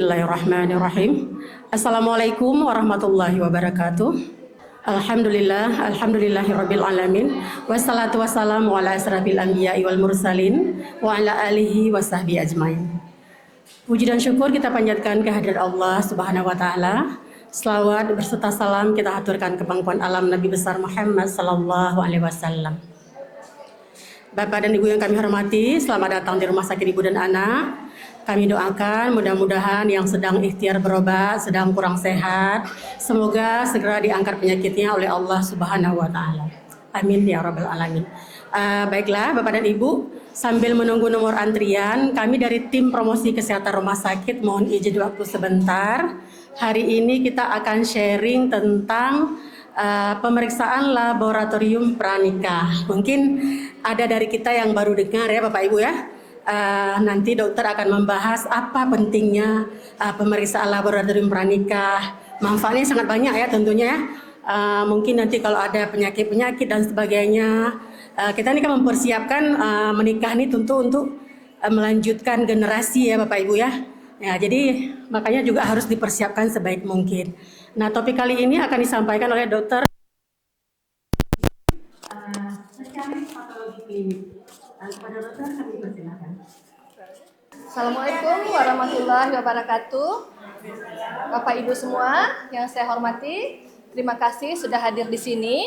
Bismillahirrahmanirrahim. Assalamualaikum warahmatullahi wabarakatuh. Alhamdulillahirabbil alamin. Wassalatu wassalamu ala asrafil anbiya'i wal mursalin wa ala alihi wasahbihi ajmain. Puji dan syukur kita panjatkan kehadirat Allah Subhanahu wa taala. Selawat berserta salam kita aturkan ke pangkuan alam Nabi besar Muhammad sallallahu alaihi wasallam. Bapak dan Ibu yang kami hormati, selamat datang di Rumah Sakit Ibu dan Anak. Kami doakan mudah-mudahan yang sedang ikhtiar berobat, sedang kurang sehat, semoga segera diangkat penyakitnya oleh Allah Subhanahu wa taala. Amin ya rabbal alamin. Baiklah Bapak dan Ibu, sambil menunggu nomor antrian, kami dari tim promosi kesehatan rumah sakit mohon izin waktu sebentar. Hari ini kita akan sharing tentang pemeriksaan laboratorium pranikah. Mungkin ada dari kita yang baru dengar ya Bapak Ibu ya. Nanti dokter akan membahas apa pentingnya pemeriksaan laboratorium pranikah. Manfaatnya sangat banyak ya tentunya. Mungkin nanti kalau ada penyakit-penyakit dan sebagainya, kita ini kan mempersiapkan menikah ini tentu untuk melanjutkan generasi ya Bapak Ibu ya. Ya, jadi makanya juga harus dipersiapkan sebaik mungkin. Nah, topik kali ini akan disampaikan oleh dokter spesialis patologi klinik. Kepada dokter kami persilakan. Assalamualaikum warahmatullahi wabarakatuh. Bapak Ibu semua yang saya hormati, terima kasih sudah hadir di sini.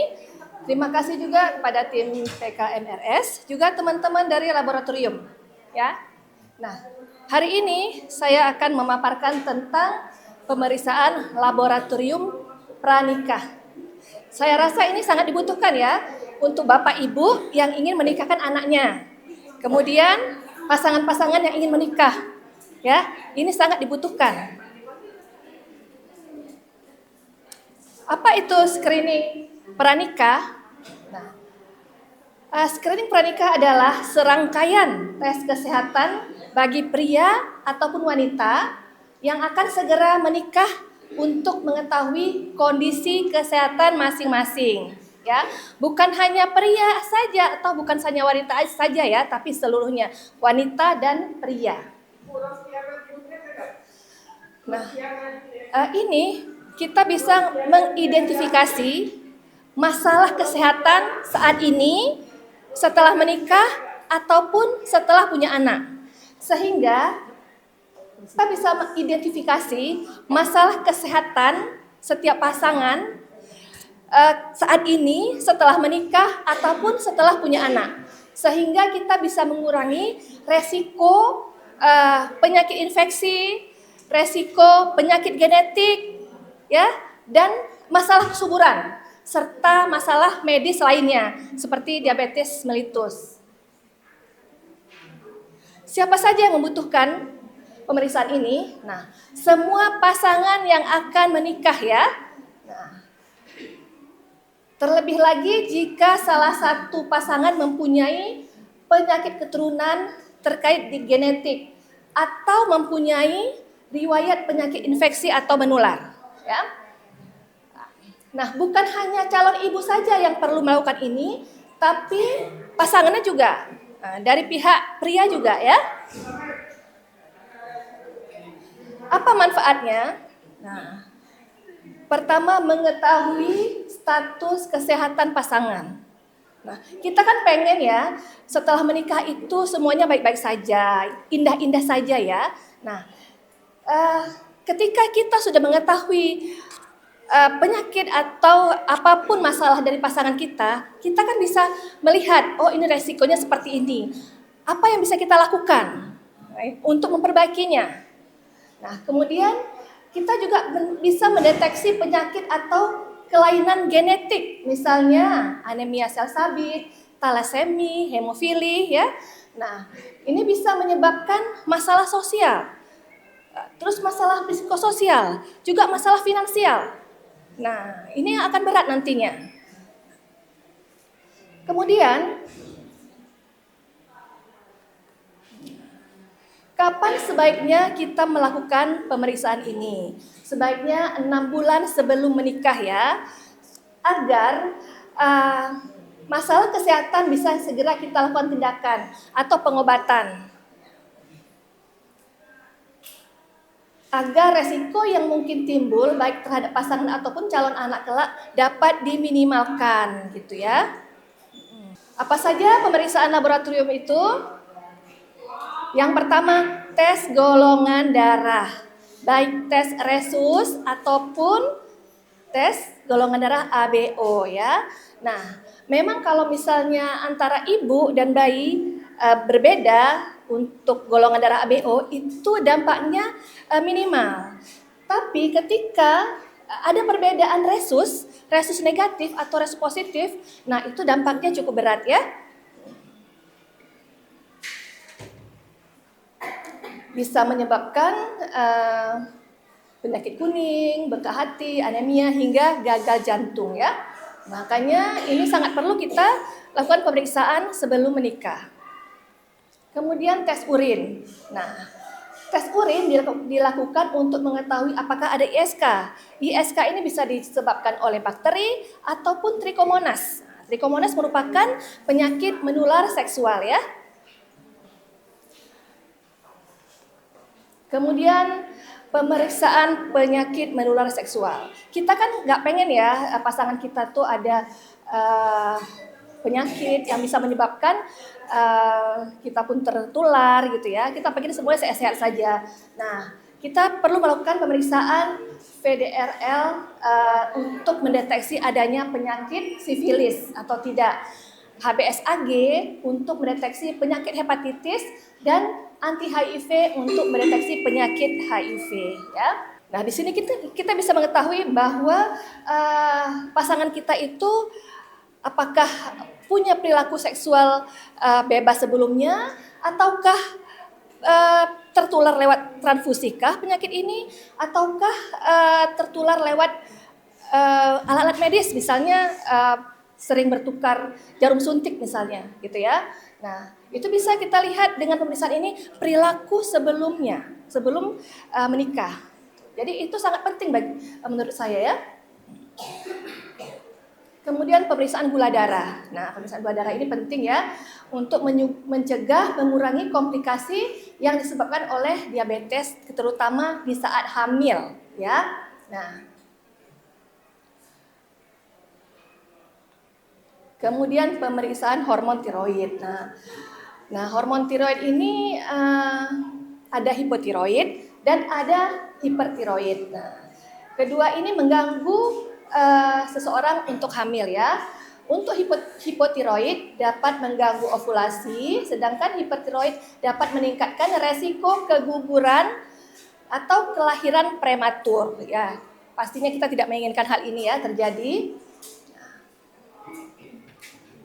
Terima kasih juga kepada tim PKMRS, juga teman-teman dari laboratorium. Ya. Nah, hari ini saya akan memaparkan tentang pemeriksaan laboratorium pranikah. Saya rasa ini sangat dibutuhkan ya untuk Bapak Ibu yang ingin menikahkan anaknya. Kemudian pasangan-pasangan yang ingin menikah. Ya, ini sangat dibutuhkan. Apa itu screening pranikah? Nah, screening pranikah adalah serangkaian tes kesehatan bagi pria ataupun wanita yang akan segera menikah untuk mengetahui kondisi kesehatan masing-masing. Ya, bukan hanya pria saja atau bukan hanya wanita saja ya, tapi seluruhnya wanita dan pria. Nah, ini kita bisa mengidentifikasi masalah kesehatan saat ini, setelah menikah ataupun setelah punya anak, sehingga kita bisa mengidentifikasi masalah kesehatan setiap pasangan saat ini, setelah menikah ataupun setelah punya anak, sehingga kita bisa mengurangi resiko penyakit infeksi, resiko penyakit genetik, ya, dan masalah kesuburan serta masalah medis lainnya seperti diabetes mellitus. Siapa saja yang membutuhkan pemeriksaan ini? Nah, semua pasangan yang akan menikah ya. Nah, terlebih lagi jika salah satu pasangan mempunyai penyakit keturunan terkait di genetik atau mempunyai riwayat penyakit infeksi atau menular, ya. Nah, bukan hanya calon ibu saja yang perlu melakukan ini, tapi pasangannya juga. Nah, dari pihak pria juga ya. Apa manfaatnya? Nah, pertama, mengetahui status kesehatan pasangan. Nah, kita kan pengen ya, setelah menikah itu semuanya baik-baik saja, indah-indah saja ya. Nah, ketika kita sudah mengetahui penyakit atau apapun masalah dari pasangan kita kan bisa melihat, oh ini resikonya seperti ini. Apa yang bisa kita lakukan untuk memperbaikinya? Nah, kemudian kita juga bisa mendeteksi penyakit atau kelainan genetik, misalnya anemia sel sabit, talasemi, hemofili, ya. Nah, ini bisa menyebabkan masalah sosial, terus masalah psikososial, juga masalah finansial. Nah, ini yang akan berat nantinya. Kemudian, kapan sebaiknya kita melakukan pemeriksaan ini? Sebaiknya 6 bulan sebelum menikah ya, agar masalah kesehatan bisa segera kita lakukan tindakan atau pengobatan. agar resiko yang mungkin timbul baik terhadap pasangan ataupun calon anak kelak dapat diminimalkan gitu ya. Apa saja pemeriksaan laboratorium itu? Yang pertama, tes golongan darah, baik tes resus ataupun tes golongan darah ABO ya. Nah, memang kalau misalnya antara ibu dan bayi berbeda untuk golongan darah ABO itu dampaknya minimal. Tapi ketika ada perbedaan resus negatif atau resus positif, nah itu dampaknya cukup berat ya. Bisa menyebabkan penyakit kuning, bengkak hati, anemia, hingga gagal jantung ya. Makanya ini sangat perlu kita lakukan pemeriksaan sebelum menikah. Kemudian tes urin. Nah, tes urin dilakukan untuk mengetahui apakah ada ISK. ISK ini bisa disebabkan oleh bakteri ataupun Trichomonas. Trichomonas merupakan penyakit menular seksual ya. Kemudian pemeriksaan penyakit menular seksual. Kita kan nggak pengen ya pasangan kita tuh ada penyakit yang bisa menyebabkan kita pun tertular gitu ya. Kita pengen semuanya sehat-sehat saja. Nah, kita perlu melakukan pemeriksaan VDRL untuk mendeteksi adanya penyakit sifilis atau tidak. HBsAg untuk mendeteksi penyakit hepatitis dan anti-HIV untuk mendeteksi penyakit HIV ya. Nah, di sini kita bisa mengetahui bahwa pasangan kita itu apakah punya perilaku seksual bebas sebelumnya ataukah tertular lewat transfusikah penyakit ini ataukah tertular lewat alat-alat medis misalnya sering bertukar jarum suntik misalnya gitu ya. Nah, itu bisa kita lihat dengan pemeriksaan ini perilaku sebelumnya, sebelum menikah. Jadi itu sangat penting menurut saya ya. Kemudian pemeriksaan gula darah. Nah, pemeriksaan gula darah ini penting ya untuk mencegah mengurangi komplikasi yang disebabkan oleh diabetes terutama di saat hamil ya. Nah, kemudian pemeriksaan hormon tiroid. Nah, hormon tiroid ini ada hipotiroid dan ada hipertiroid. Nah, kedua ini mengganggu seseorang untuk hamil ya. Untuk hipotiroid dapat mengganggu ovulasi, sedangkan hipertiroid dapat meningkatkan resiko keguguran atau kelahiran prematur ya. Pastinya kita tidak menginginkan hal ini ya terjadi.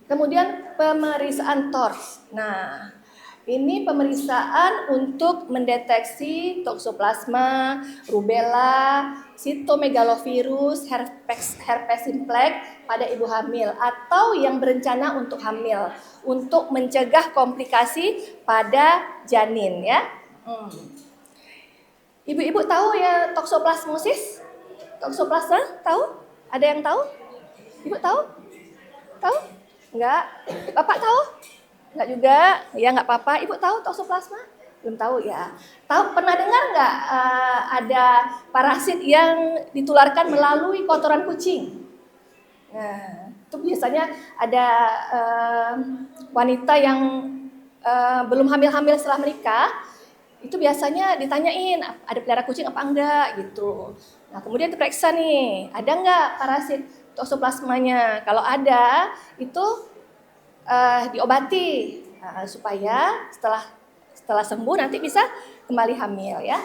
Kemudian pemeriksaan TORCH. Nah, ini pemeriksaan untuk mendeteksi toksoplasma, rubella, sitomegalovirus, herpes simplex pada ibu hamil atau yang berencana untuk hamil untuk mencegah komplikasi pada janin ya. Ibu-ibu tahu ya toksoplasmosis? Toksoplasma tahu? Ada yang tahu? Ibu tahu? Tahu? Enggak? Bapak tahu? Enggak juga? Ya enggak apa-apa. Ibu tahu toksoplasma? Belum tahu ya. Tahu pernah dengar enggak ada parasit yang ditularkan melalui kotoran kucing? Nah, itu biasanya ada wanita yang belum hamil-hamil setelah menikah, itu biasanya ditanyain ada pelihara kucing apa enggak gitu. Nah, kemudian diperiksa nih, ada enggak parasit toksoplasmanya. Kalau ada, itu diobati supaya setelah sembuh nanti bisa kembali hamil ya.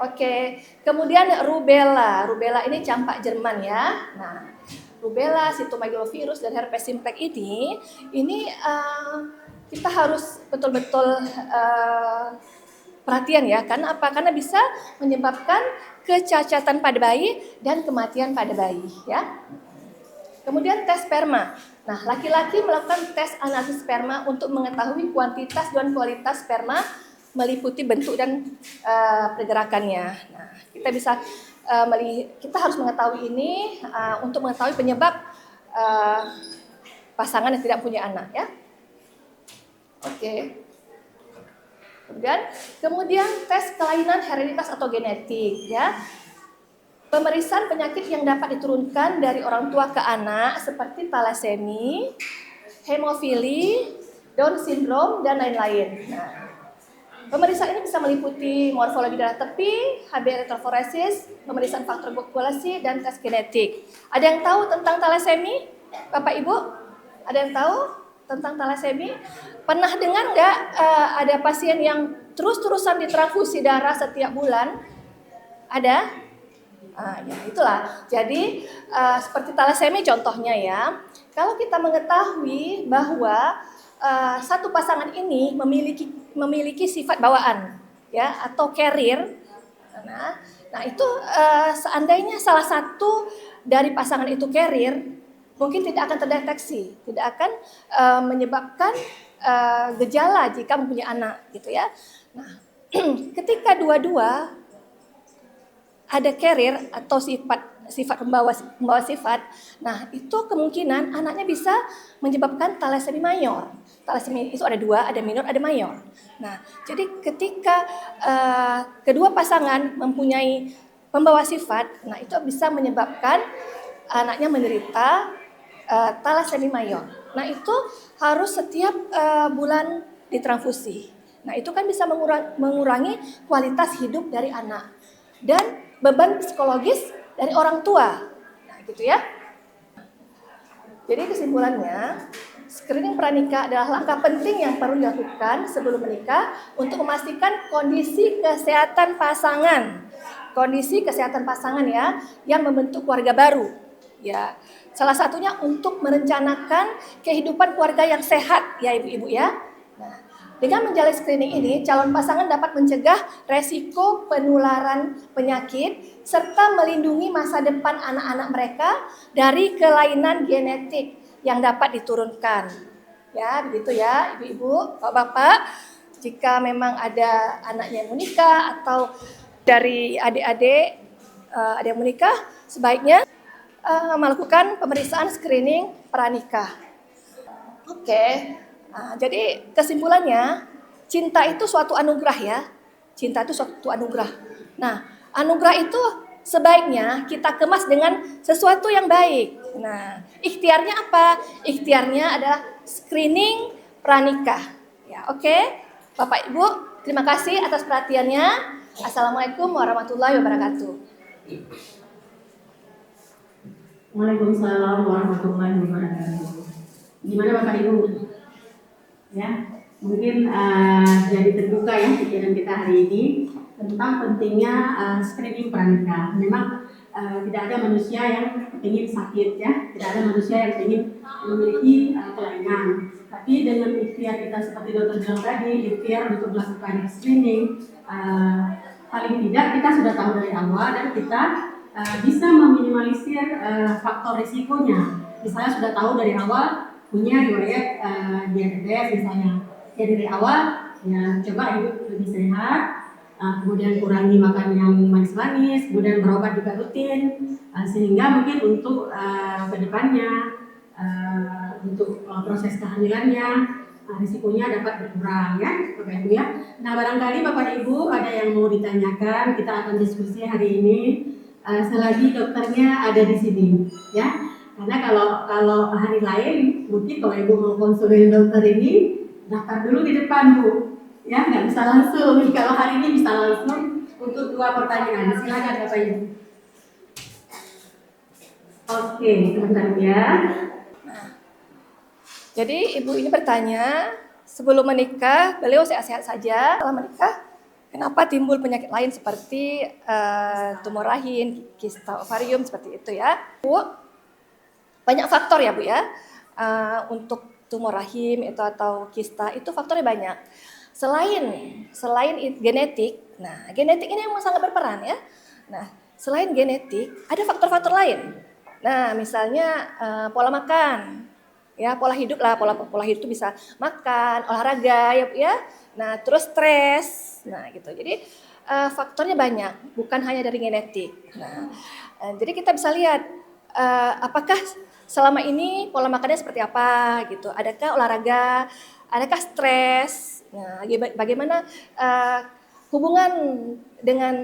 Oke, kemudian rubella. Rubella ini campak Jerman ya. Nah, rubella, sitomegalovirus dan herpes simplex ini kita harus betul-betul perhatian ya. Karena apa? Karena bisa menyebabkan kecacatan pada bayi dan kematian pada bayi ya. Kemudian tes sperma. Nah, laki-laki melakukan tes analisis sperma untuk mengetahui kuantitas dan kualitas sperma meliputi bentuk dan pergerakannya. Nah, kita harus mengetahui ini untuk mengetahui penyebab pasangan yang tidak punya anak ya. Oke. Kemudian tes kelainan hereditas atau genetik, ya. Pemeriksaan penyakit yang dapat diturunkan dari orang tua ke anak seperti talasemi, hemofili, Down syndrome, dan lain-lain. Nah, pemeriksaan ini bisa meliputi morfologi darah tepi, HB electrophoresis, pemeriksaan faktor populasi, dan tes genetik. Ada yang tahu tentang talasemi? Bapak Ibu? Ada yang tahu tentang talasemi? Pernah dengar nggak ada pasien yang terus-terusan ditransfusi darah setiap bulan? Ada? Ya itulah. Jadi seperti talasemi contohnya ya. Kalau kita mengetahui bahwa satu pasangan ini memiliki sifat bawaan, ya, atau carrier. Nah itu seandainya salah satu dari pasangan itu carrier, mungkin tidak akan terdeteksi, tidak akan menyebabkan gejala jika mempunyai anak, gitu ya. Nah, ketika dua-dua ada carrier atau sifat pembawa sifat, nah itu kemungkinan anaknya bisa menyebabkan talasemi mayor. Talasemi itu ada dua, ada minor, ada mayor. Nah, jadi ketika kedua pasangan mempunyai pembawa sifat, nah itu bisa menyebabkan anaknya menderita talasemi mayor. Nah itu harus setiap bulan ditransfusi. Nah itu kan bisa mengurangi kualitas hidup dari anak dan beban psikologis dari orang tua. Nah, gitu ya. Jadi kesimpulannya, screening pranikah adalah langkah penting yang perlu dilakukan sebelum menikah untuk memastikan kondisi kesehatan pasangan. Kondisi kesehatan pasangan ya, yang membentuk keluarga baru. Ya, salah satunya untuk merencanakan kehidupan keluarga yang sehat ya Ibu-ibu ya. Nah, dengan menjalani screening ini, calon pasangan dapat mencegah resiko penularan penyakit serta melindungi masa depan anak-anak mereka dari kelainan genetik yang dapat diturunkan. Ya, begitu ya, Ibu-ibu, Bapak-bapak. Jika memang ada anaknya yang menikah atau dari adik-adik ada yang menikah, sebaiknya melakukan pemeriksaan screening pranikah. Oke. Nah, jadi kesimpulannya, cinta itu suatu anugerah ya. Cinta itu suatu anugerah. Nah, anugerah itu sebaiknya kita kemas dengan sesuatu yang baik. Nah, ikhtiarnya apa? Ikhtiarnya adalah screening pranikah. Ya, oke. Bapak Ibu, terima kasih atas perhatiannya. Assalamualaikum warahmatullahi wabarakatuh. Waalaikumsalam warahmatullahi wabarakatuh. Gimana Bapak Ibu? Ya, mungkin jadi terbuka ya pikiran kita hari ini tentang pentingnya screening pranikah. Memang tidak ada manusia yang ingin sakit ya, tidak ada manusia yang ingin memiliki kelainan. Tapi dengan ikhtiar kita seperti dokter bilang tadi, ikhtiar untuk melakukan screening, paling tidak kita sudah tahu dari awal dan kita bisa meminimalisir faktor risikonya. Misalnya sudah tahu dari awal punya riwayat diabetes misalnya, ya dari awal ya coba hidup lebih sehat, kemudian kurangi makan yang manis-manis, kemudian berobat juga rutin, sehingga mungkin untuk kedepannya untuk proses kehamilannya risikonya dapat berkurang ya Bapak Ibu ya. Nah barangkali Bapak Ibu ada yang mau ditanyakan, kita akan diskusi hari ini selagi dokternya ada di sini ya. Karena kalau hari lain mungkin kalau Ibu mau konsulin dokter ini daftar dulu di depan Bu, ya nggak bisa langsung. Kalau hari ini bisa langsung untuk 2 pertanyaan. Silakan Bapak Ibu. Oke, sebentar ya. Jadi Ibu ini bertanya, sebelum menikah beliau sehat-sehat saja. Setelah menikah, kenapa timbul penyakit lain seperti tumor rahim, kista ovarium seperti itu ya, Bu? Banyak faktor ya Bu ya, untuk tumor rahim itu atau kista itu faktornya banyak. Selain genetik, nah genetik ini memang sangat berperan ya. Nah selain genetik ada faktor-faktor lain. Nah misalnya pola makan, ya pola hidup lah, pola hidup itu bisa makan, olahraga ya Bu ya. Nah terus stres, nah gitu. Jadi faktornya banyak, bukan hanya dari genetik. Nah jadi kita bisa lihat apakah selama ini pola makannya seperti apa gitu. Adakah olahraga, adakah stres. Nah, bagaimana hubungan dengan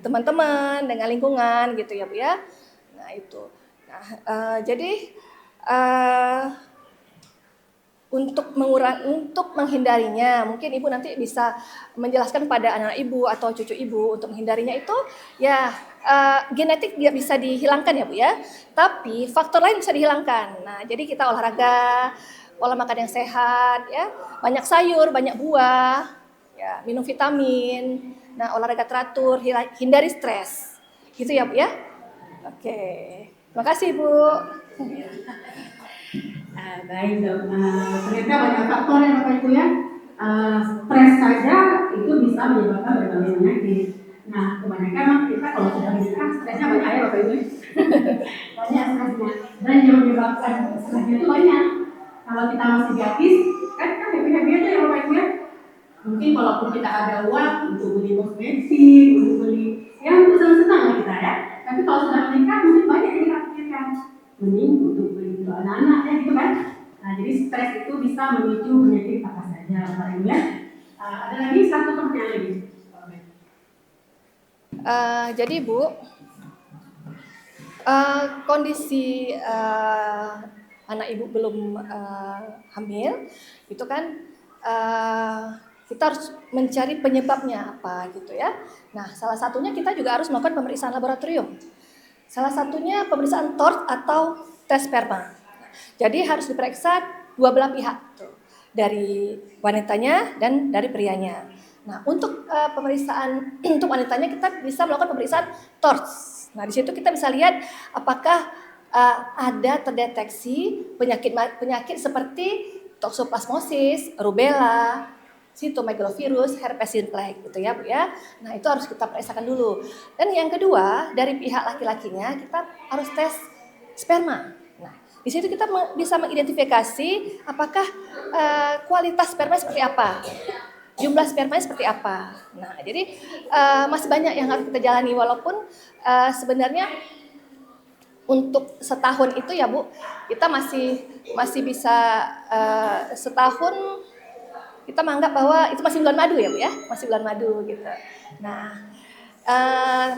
teman-teman, dengan lingkungan gitu ya Bu ya. Nah itu. Nah, jadi untuk menghindarinya, mungkin ibu nanti bisa menjelaskan pada anak ibu atau cucu ibu untuk menghindarinya itu ya genetik tidak bisa dihilangkan ya Bu ya, tapi faktor lain bisa dihilangkan. Nah jadi kita olahraga, pola makan yang sehat ya, banyak sayur, banyak buah, ya minum vitamin, nah olahraga teratur, hindari stres, gitu ya Bu ya. Oke, terima kasih Bu. Baik dok, ternyata banyak faktor ya Bapak Ibu ya. Stres saja itu bisa menyebabkan berbagai penyakit. Nah, kebanyakan memang kita kalau sudah menikah stresnya banyak ya Bapak Ibu. Banyak stresnya. Dan yang menyebabkan stresnya itu banyak. Kalau kita masih gadis, kan happy-happy aja ya Bapak Ibu ya. Mungkin walaupun kita ada uang untuk beli kosmetik, untuk beli ya untuk senang-senang lah kita ya. Tapi kalau sudah menikah mungkin banyak yang kita pikirkan. Mending untuk beli untuk anak-anak ya gitu kan. Nah jadi stres itu bisa memicu penyakit apa saja Bapak Ibu ya. Ada lagi satu pertanyaan lagi. Jadi Bu, kondisi anak ibu belum hamil itu kan kita harus mencari penyebabnya apa gitu ya. Nah salah satunya kita juga harus melakukan pemeriksaan laboratorium. Salah satunya pemeriksaan TORCH atau tes sperma. Jadi harus diperiksa dua belah pihak tuh, dari wanitanya dan dari prianya. Nah untuk pemeriksaan untuk wanitanya kita bisa melakukan pemeriksaan TORCH. Nah, di situ kita bisa lihat apakah ada terdeteksi penyakit seperti toksoplasmosis, rubella, sitomegalovirus, herpes simplex gitu ya Bu ya. Nah, itu harus kita periksakan dulu. Dan yang kedua, dari pihak laki-lakinya kita harus tes sperma. Nah, di situ kita bisa mengidentifikasi apakah kualitas sperma seperti apa. Jumlah spermanya seperti apa. Nah, jadi masih banyak yang harus kita jalani walaupun sebenarnya untuk setahun itu ya Bu, kita masih bisa setahun kita menganggap bahwa itu masih bulan madu ya Bu ya, masih bulan madu gitu. Nah,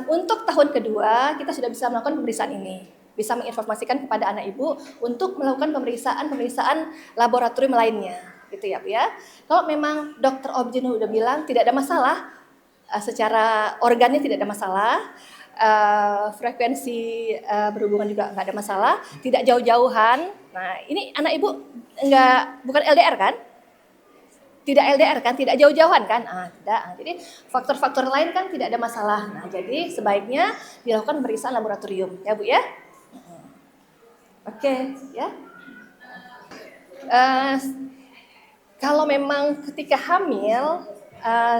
untuk tahun kedua kita sudah bisa melakukan pemeriksaan ini, bisa menginformasikan kepada anak ibu untuk melakukan pemeriksaan laboratorium lainnya, gitu ya Bu ya. Kalau memang dokter obgyn udah bilang tidak ada masalah, secara organnya tidak ada masalah, frekuensi berhubungan juga nggak ada masalah, tidak jauh-jauhan. Nah ini anak ibu bukan LDR kan? Tidak LDR kan, tidak jauh-jauhan kan? Tidak. Jadi faktor-faktor lain kan tidak ada masalah. Nah, jadi sebaiknya dilakukan pemeriksaan laboratorium, ya Bu ya. Oke, ya. Kalau memang ketika hamil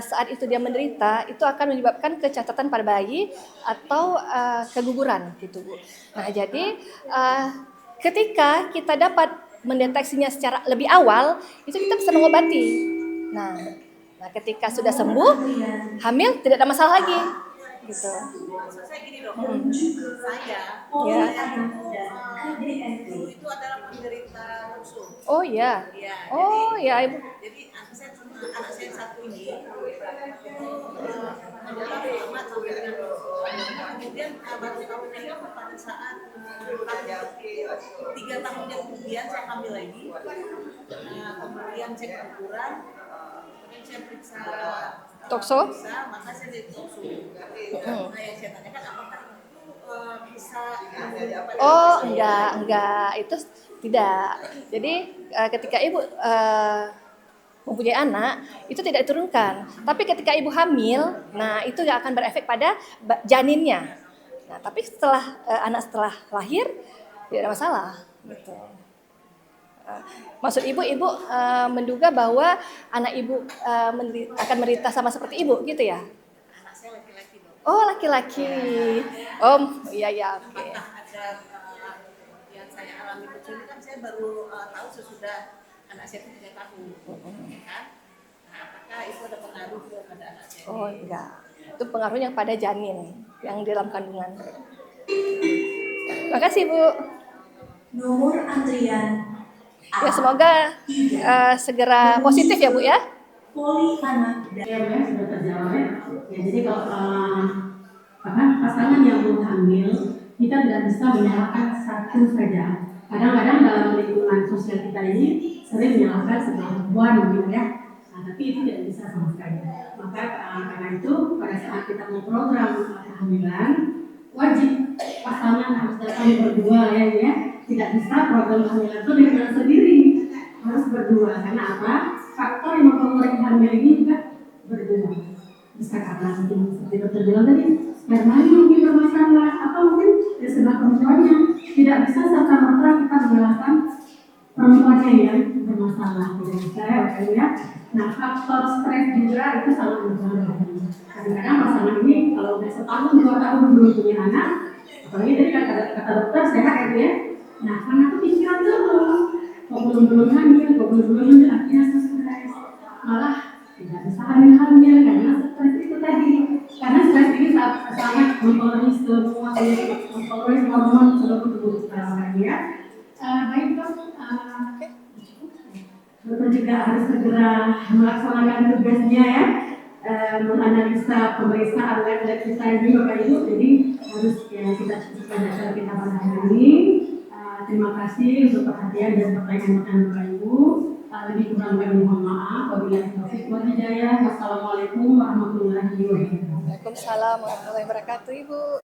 saat itu dia menderita, itu akan menyebabkan kecacatan pada bayi atau keguguran, gitu Bu. Nah, jadi ketika kita dapat mendeteksinya secara lebih awal, itu kita bisa mengobati. Nah, ketika sudah sembuh, hamil tidak ada masalah lagi, gitu. Saya gini dok, saya Ya. dulu itu adalah penderita rusum. Oh iya. Ya, Oh ya Ibu. jadi anak saya satu ini adalah anak sampai dengan kemudian baru tahu ini pada saat 3 tahun kemudian saya hamil lagi. Kemudian cek ukuran, kemudian saya periksa Tokso? maka saya jadi tokso. Nah yang saya tanyakan apakah itu bisa Oh enggak itu tidak. Jadi ketika ibu mempunyai anak itu tidak diturunkan. Tapi ketika ibu hamil, nah itu akan berefek pada janinnya. Nah tapi setelah anak setelah lahir tidak ada masalah. Gitu. Maksud ibu menduga bahwa anak ibu akan menderita sama seperti ibu gitu ya? anak saya laki-laki dok. Oh laki-laki. Iya oke. Apakah ada yang saya alami kesulitan? Saya baru tahu sesudah anak saya 3 tahun, kan? Nah, apakah itu ada pengaruh kepada anak saya? Oh enggak, itu pengaruhnya pada janin yang di dalam kandungan. Terima kasih Bu. Nomor antrian Ya semoga segera positif ya Bu ya. Ya, Bu, ya, sudah terjawab ya. Ya, jadi kalau pasangan yang belum hamil, kita tidak bisa menyalahkan satu saja. Kadang-kadang dalam lingkungan sosial kita ini sering menyalahkan sebelah perempuan gitu ya. Nah, tapi itu tidak bisa sama sekali. Maka karena itu pada saat kita mau program kehamilan, wajib pasangan harus datang berdua ya. Tidak bisa program kehamilan itu dengan sendiri, harus berdua. Karena apa? Faktor yang mempengaruhi hamil ini juga berdua. Bisa karena mungkin seperti dokter bilang tadi, spermanya mungkin bermasalah, atau mungkin dari sebelah perempuannya. Tidak bisa serta-merta kita menyalahkan perempuannya yang bermasalah, tidak bisa ya. Nah, faktor stres juga itu sangat berpengaruh. Kadang-kadang pasangan ini kalau udah setahun 2 tahun belum punya anak, apalagi tadi kata dokter sehat ya. Nah, karena itu pikiran terus, kok belum hamil, akhirnya stres, malah tidak bisa hamil karena stres itu tadi. Karena stres ini sangat mempengaruhi semua mempengaruhi hormon seluruh tubuh kita ya. Baik dok, dokter juga harus segera melaksanakan tugasnya ya, menganalisa pemeriksaan lab kita ini Bapak Ibu. Jadi harus ya kita cukupkan acara kita pada hari ini. Terima kasih untuk perhatian dan pertanyaan Bapak Ibu. Lebih kurang kami mohon maaf. Wabillahi taufiq wal hidayah. Wassalamualaikum warahmatullahi wabarakatuh. Waalaikumsalam warahmatullahi wabarakatuh Ibu.